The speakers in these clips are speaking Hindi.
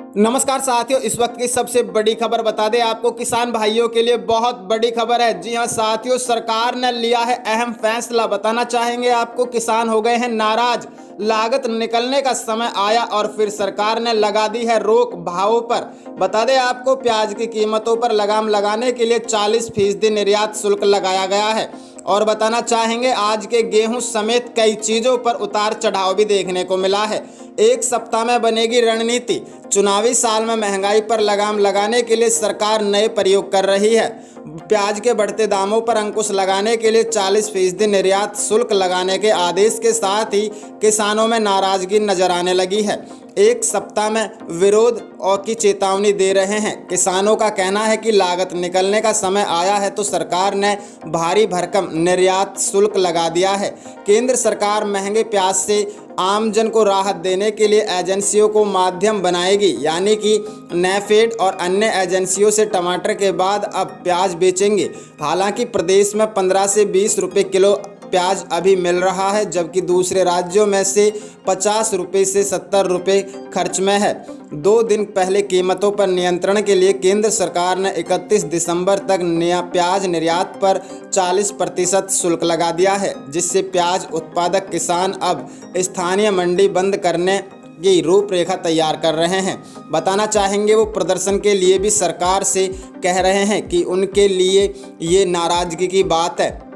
नमस्कार साथियों, इस वक्त की सबसे बड़ी खबर बता दें आपको, किसान भाइयों के लिए बहुत बड़ी खबर है। जी हां साथियों, सरकार ने लिया है अहम फैसला। बताना चाहेंगे आपको, किसान हो गए हैं नाराज, लागत निकलने का समय आया और फिर सरकार ने लगा दी है रोक भावों पर। बता दें आपको, प्याज की कीमतों पर लगाम लगाने के लिए 40% निर्यात शुल्क लगाया गया है। और बताना चाहेंगे, आज के गेहूं समेत कई चीजों पर उतार चढ़ाव भी देखने को मिला है। एक सप्ताह में बनेगी रणनीति। चुनावी साल में महंगाई पर लगाम लगाने के लिए सरकार नए प्रयोग कर रही है। प्याज के बढ़ते दामों पर अंकुश लगाने के लिए 40% निर्यात शुल्क लगाने के आदेश के साथ ही किसानों में नाराजगी नजर आने लगी है। एक सप्ताह में विरोध और की चेतावनी दे रहे हैं। किसानों का कहना है कि लागत निकलने का समय आया है तो सरकार ने भारी भरकम निर्यात शुल्क लगा दिया है। केंद्र सरकार महंगे प्याज से आमजन को राहत देने के लिए एजेंसियों को माध्यम बनाएगी, यानी कि नेफेड और अन्य एजेंसियों से टमाटर के बाद अब प्याज बेचेंगे। हालांकि प्रदेश में 15 से 20 रुपये किलो प्याज अभी मिल रहा है, जबकि दूसरे राज्यों में से 50 रुपये से 70 रुपये खर्च में है। 2 दिन पहले कीमतों पर नियंत्रण के लिए केंद्र सरकार ने 31 दिसंबर तक प्याज निर्यात पर 40% शुल्क लगा दिया है, जिससे प्याज उत्पादक किसान अब स्थानीय मंडी बंद करने की रूपरेखा तैयार कर रहे हैं। बताना चाहेंगे, वो प्रदर्शन के लिए भी सरकार से कह रहे हैं कि उनके लिए ये नाराजगी की बात है।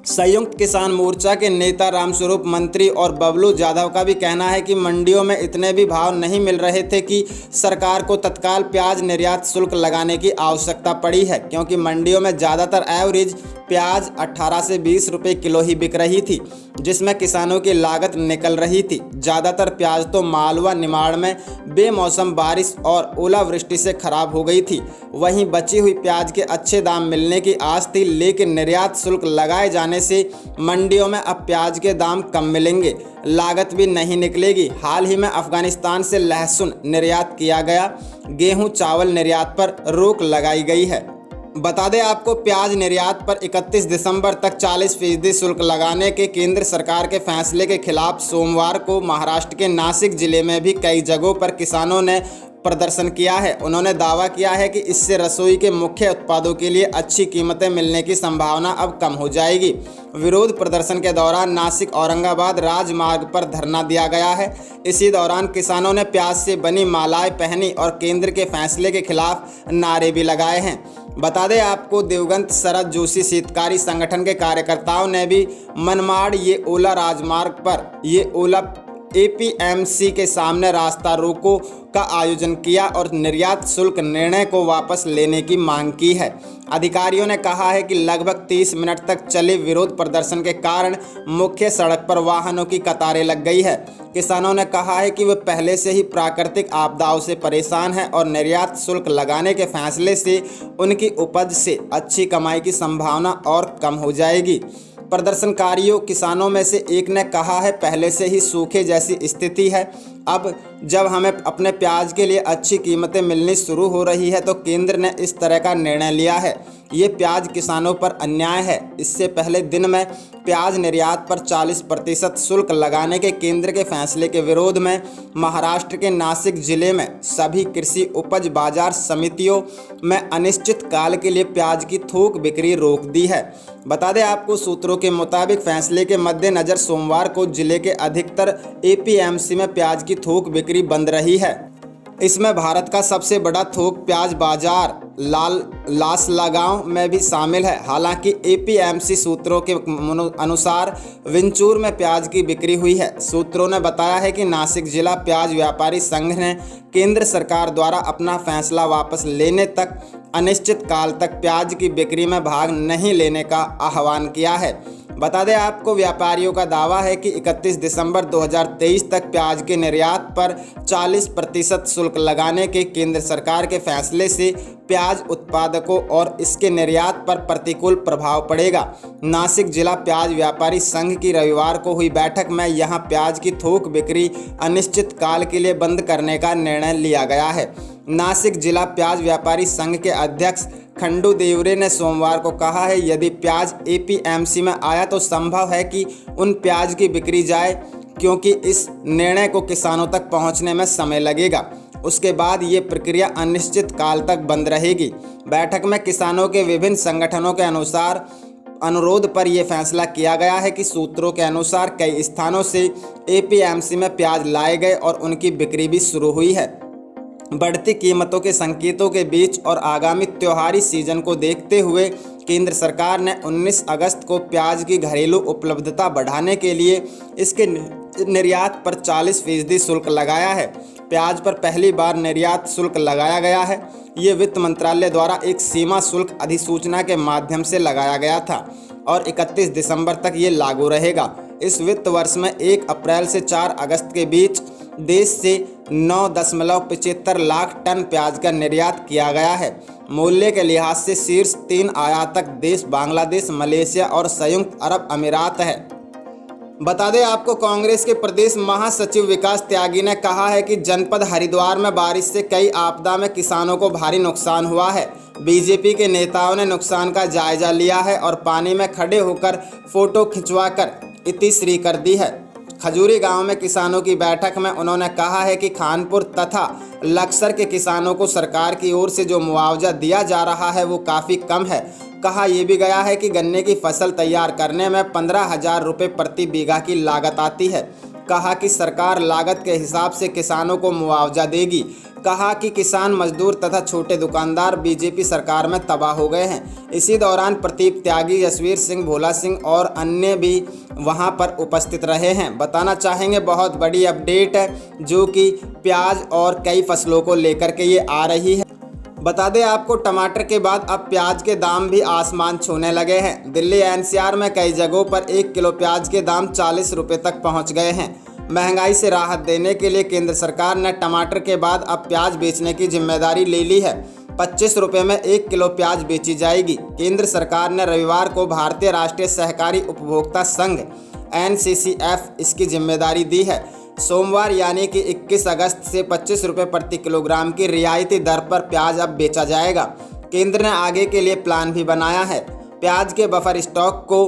संयुक्त किसान मोर्चा के नेता रामस्वरूप मंत्री और बबलू यादव का भी कहना है कि मंडियों में इतने भी भाव नहीं मिल रहे थे कि सरकार को तत्काल प्याज निर्यात शुल्क लगाने की आवश्यकता पड़ी है, क्योंकि मंडियों में ज़्यादातर एवरेज प्याज 18 से 20 रुपये किलो ही बिक रही थी, जिसमें किसानों की लागत निकल रही थी। ज़्यादातर प्याज तो मालवा निमाड़ में बेमौसम बारिश और ओलावृष्टि से खराब हो गई थी। वहीं बची हुई प्याज के अच्छे दाम मिलने की आस थी, लेकिन निर्यात शुल्क लगाए जाने से मंडियों में अब प्याज के दाम कम मिलेंगे, लागत भी नहीं निकलेगी। हाल ही में अफगानिस्तान से लहसुन निर्यात किया गया, गेहूं चावल निर्यात पर रोक लगाई गई है। बता दें आपको, प्याज निर्यात पर 31 दिसंबर तक 40% शुल्क लगाने के केंद्र सरकार के फैसले के खिलाफ सोमवार को महाराष्ट्र के नासिक जिले में भी कई जगहों पर किसानों ने प्रदर्शन किया है। उन्होंने दावा किया है कि इससे रसोई के मुख्य उत्पादों के लिए अच्छी कीमतें मिलने की संभावना अब कम हो जाएगी। विरोध प्रदर्शन के दौरान नासिक औरंगाबाद राजमार्ग पर धरना दिया गया है। इसी दौरान किसानों ने प्याज से बनी मालाएं पहनी और केंद्र के फैसले के खिलाफ नारे भी लगाए हैं। बता दें आपको, देवगंत शरद जोशी शीतकारी संगठन के कार्यकर्ताओं ने भी मनमाड़ ये ओला राजमार्ग पर ये ओला एपीएमसी के सामने रास्ता रोको का आयोजन किया और निर्यात शुल्क निर्णय को वापस लेने की मांग की है। अधिकारियों ने कहा है कि लगभग 30 मिनट तक चले विरोध प्रदर्शन के कारण मुख्य सड़क पर वाहनों की कतारें लग गई है। किसानों ने कहा है कि वे पहले से ही प्राकृतिक आपदाओं से परेशान हैं और निर्यात शुल्क लगाने के फैसले से उनकी उपज से अच्छी कमाई की संभावना और कम हो जाएगी। प्रदर्शनकारियों किसानों में से एक ने कहा है, पहले से ही सूखे जैसी स्थिति है। अब जब हमें अपने प्याज के लिए अच्छी कीमतें मिलनी शुरू हो रही है तो केंद्र ने इस तरह का निर्णय लिया है। ये प्याज किसानों पर अन्याय है। इससे पहले दिन में प्याज निर्यात पर 40% शुल्क लगाने के केंद्र के फैसले के विरोध में महाराष्ट्र के नासिक जिले में सभी कृषि उपज बाजार समितियों में अनिश्चित काल के लिए प्याज की थोक बिक्री रोक दी है। बता दें आपको, सूत्रों के मुताबिक फैसले के मद्देनज़र सोमवार को जिले के अधिकतर एपीएमसी में प्याज की थोक बिक्री बंद रही है। इसमें भारत का सबसे बड़ा थोक प्याज बाजार लासलागांव में भी शामिल है। हालांकि एपीएमसी सूत्रों के अनुसार विंचूर में प्याज की बिक्री हुई है। सूत्रों ने बताया है कि नासिक जिला प्याज व्यापारी संघ ने केंद्र सरकार द्वारा अपना फैसला वापस लेने तक अनिश्चित काल तक प्याज की बिक्री में भाग नहीं लेने का आह्वान किया है। बता दें आपको, व्यापारियों का दावा है कि 31 दिसंबर 2023 तक प्याज के निर्यात पर 40% शुल्क लगाने के केंद्र सरकार के फैसले से प्याज उत्पादकों और इसके निर्यात पर प्रतिकूल प्रभाव पड़ेगा। नासिक जिला प्याज व्यापारी संघ की रविवार को हुई बैठक में यहां प्याज की थोक बिक्री अनिश्चित काल के लिए बंद करने का निर्णय लिया गया है। नासिक जिला प्याज व्यापारी संघ के अध्यक्ष खंडू देवरे ने सोमवार को कहा है, यदि प्याज एपीएमसी में आया तो संभव है कि उन प्याज की बिक्री जाए, क्योंकि इस निर्णय को किसानों तक पहुंचने में समय लगेगा। उसके बाद ये प्रक्रिया अनिश्चित काल तक बंद रहेगी। बैठक में किसानों के विभिन्न संगठनों के अनुरोध पर यह फैसला किया गया है कि सूत्रों के अनुसार कई स्थानों से एपीएमसी में प्याज लाए गए और उनकी बिक्री भी शुरू हुई है। बढ़ती कीमतों के संकेतों के बीच और आगामी त्योहारी सीजन को देखते हुए केंद्र सरकार ने 19 अगस्त को प्याज की घरेलू उपलब्धता बढ़ाने के लिए इसके निर्यात पर 40% शुल्क लगाया है। प्याज पर पहली बार निर्यात शुल्क लगाया गया है। ये वित्त मंत्रालय द्वारा एक सीमा शुल्क अधिसूचना के माध्यम से लगाया गया था और 31 दिसंबर तक ये लागू रहेगा। इस वित्त वर्ष में 1 अप्रैल से 4 अगस्त के बीच देश से 9.75 लाख टन प्याज का निर्यात किया गया है। मूल्य के लिहाज से शीर्ष 3 आयातक देश बांग्लादेश, मलेशिया और संयुक्त अरब अमीरात है। बता दें आपको, कांग्रेस के प्रदेश महासचिव विकास त्यागी ने कहा है कि जनपद हरिद्वार में बारिश से कई आपदा में किसानों को भारी नुकसान हुआ है। बीजेपी के नेताओं ने नुकसान का जायजा लिया है और पानी में खड़े होकर फोटो खिंचवाकर इतिश्री कर दी है। खजूरी गांव में किसानों की बैठक में उन्होंने कहा है कि खानपुर तथा लक्सर के किसानों को सरकार की ओर से जो मुआवजा दिया जा रहा है वो काफ़ी कम है। कहा यह भी गया है कि गन्ने की फसल तैयार करने में 15,000 रुपये प्रति बीघा की लागत आती है। कहा कि सरकार लागत के हिसाब से किसानों को मुआवजा देगी। कहा कि किसान मजदूर तथा छोटे दुकानदार बीजेपी सरकार में तबाह हो गए हैं। इसी दौरान प्रदीप त्यागी, जसवीर सिंह, भोला सिंह और अन्य भी वहां पर उपस्थित रहे हैं। बताना चाहेंगे बहुत बड़ी अपडेट है जो कि प्याज और कई फसलों को लेकर के ये आ रही है। बता दें आपको, टमाटर के बाद अब प्याज के दाम भी आसमान छूने लगे हैं। दिल्ली एनसीआर में कई जगहों पर 1 किलो प्याज के दाम 40 रुपये तक पहुंच गए हैं। महंगाई से राहत देने के लिए केंद्र सरकार ने टमाटर के बाद अब प्याज बेचने की जिम्मेदारी ले ली है। 25 रुपये में 1 किलो प्याज बेची जाएगी। केंद्र सरकार ने रविवार को भारतीय राष्ट्रीय सहकारी उपभोक्ता संघ NCCF इसकी जिम्मेदारी दी है। सोमवार यानी कि 21 अगस्त से 25 रुपये प्रति किलोग्राम की रियायती दर पर प्याज अब बेचा जाएगा। केंद्र ने आगे के लिए प्लान भी बनाया है। प्याज के बफर स्टॉक को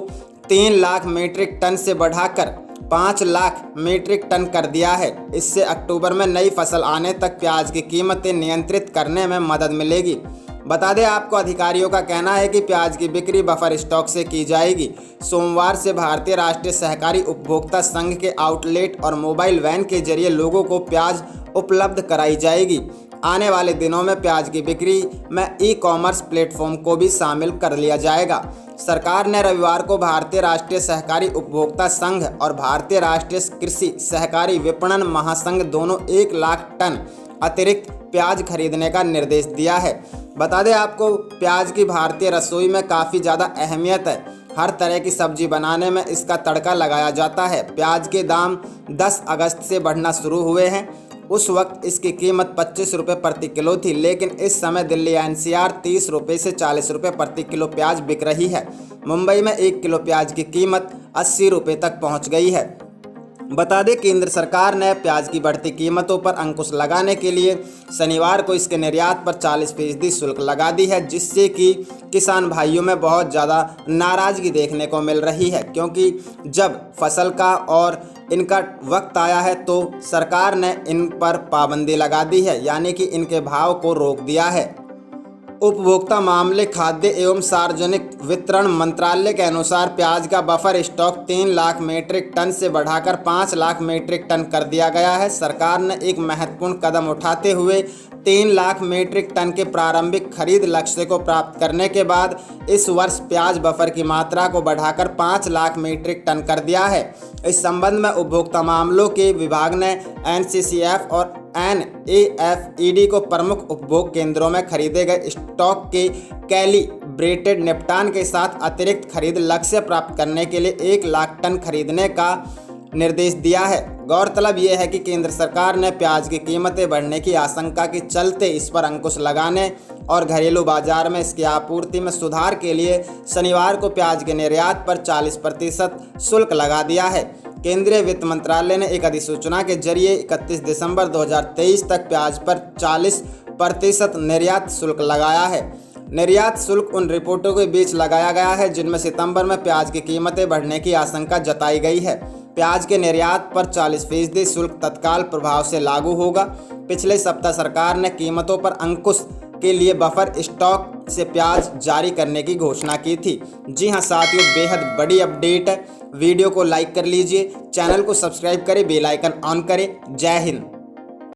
3 लाख मीट्रिक टन से बढ़ाकर 5 लाख मीट्रिक टन कर दिया है। इससे अक्टूबर में नई फसल आने तक प्याज की कीमतें नियंत्रित करने में मदद मिलेगी। बता दें आपको, अधिकारियों का कहना है कि प्याज की बिक्री बफर स्टॉक से की जाएगी। सोमवार से भारतीय राष्ट्रीय सहकारी उपभोक्ता संघ के आउटलेट और मोबाइल वैन के जरिए लोगों को प्याज उपलब्ध कराई जाएगी। आने वाले दिनों में प्याज की बिक्री में ई-कॉमर्स प्लेटफॉर्म को भी शामिल कर लिया जाएगा। सरकार ने रविवार को भारतीय राष्ट्रीय सहकारी उपभोक्ता संघ और भारतीय राष्ट्रीय कृषि सहकारी विपणन महासंघ दोनों 1 लाख टन अतिरिक्त प्याज खरीदने का निर्देश दिया है। बता दें आपको, प्याज की भारतीय रसोई में काफ़ी ज़्यादा अहमियत है। हर तरह की सब्जी बनाने में इसका तड़का लगाया जाता है। प्याज के दाम 10 अगस्त से बढ़ना शुरू हुए हैं। उस वक्त इसकी कीमत 25 रुपये प्रति किलो थी, लेकिन इस समय दिल्ली एनसीआर 30 रुपये से 40 रुपये प्रति किलो प्याज बिक रही है। मुंबई में 1 किलो प्याज की कीमत 80 रुपये तक पहुंच गई है। बता दें, केंद्र सरकार ने प्याज की बढ़ती कीमतों पर अंकुश लगाने के लिए शनिवार को इसके निर्यात पर 40% शुल्क लगा दी है, जिससे कि किसान भाइयों में बहुत ज़्यादा नाराज़गी देखने को मिल रही है। क्योंकि जब फसल का और इनका वक्त आया है तो सरकार ने इन पर पाबंदी लगा दी है, यानी कि इनके भाव को रोक दिया है। उपभोक्ता मामले, खाद्य एवं सार्वजनिक वितरण मंत्रालय के अनुसार प्याज का buffer stock 3 lakh metric ton से बढ़ाकर 5 लाख मीट्रिक टन कर दिया गया है। सरकार ने एक महत्वपूर्ण कदम उठाते हुए 3 लाख मीट्रिक टन के प्रारंभिक खरीद लक्ष्य को प्राप्त करने के बाद इस वर्ष प्याज बफर की मात्रा को बढ़ाकर 5 लाख मीट्रिक टन कर दिया है। इस संबंध में उपभोक्ता मामलों के विभाग ने NCCF और NAFED को प्रमुख उपभोग केंद्रों में खरीदे गए स्टॉक के कैलिब्रेटेड निपटान के साथ अतिरिक्त खरीद लक्ष्य प्राप्त करने के लिए 1 लाख टन खरीदने का निर्देश दिया है। गौरतलब यह है कि केंद्र सरकार ने प्याज की कीमतें बढ़ने की आशंका के चलते इस पर अंकुश लगाने और घरेलू बाजार में इसकी आपूर्ति में सुधार के लिए शनिवार को प्याज के निर्यात पर 40% शुल्क लगा दिया है। केंद्रीय वित्त मंत्रालय ने एक अधिसूचना के जरिए 31 दिसंबर 2023 तक प्याज पर 40% निर्यात शुल्क लगाया है। निर्यात शुल्क उन रिपोर्टों के बीच लगाया गया है जिनमें सितंबर में प्याज की कीमतें बढ़ने की आशंका जताई गई है। प्याज के निर्यात पर 40% शुल्क तत्काल प्रभाव से लागू होगा। पिछले सप्ताह सरकार ने कीमतों पर अंकुश के लिए बफर स्टॉक से प्याज जारी करने की घोषणा की थी। जी हां साथियों, बेहद बड़ी अपडेट है। वीडियो को लाइक कर लीजिए, चैनल को सब्सक्राइब करें, बेल आइकन ऑन करें। जय हिंद।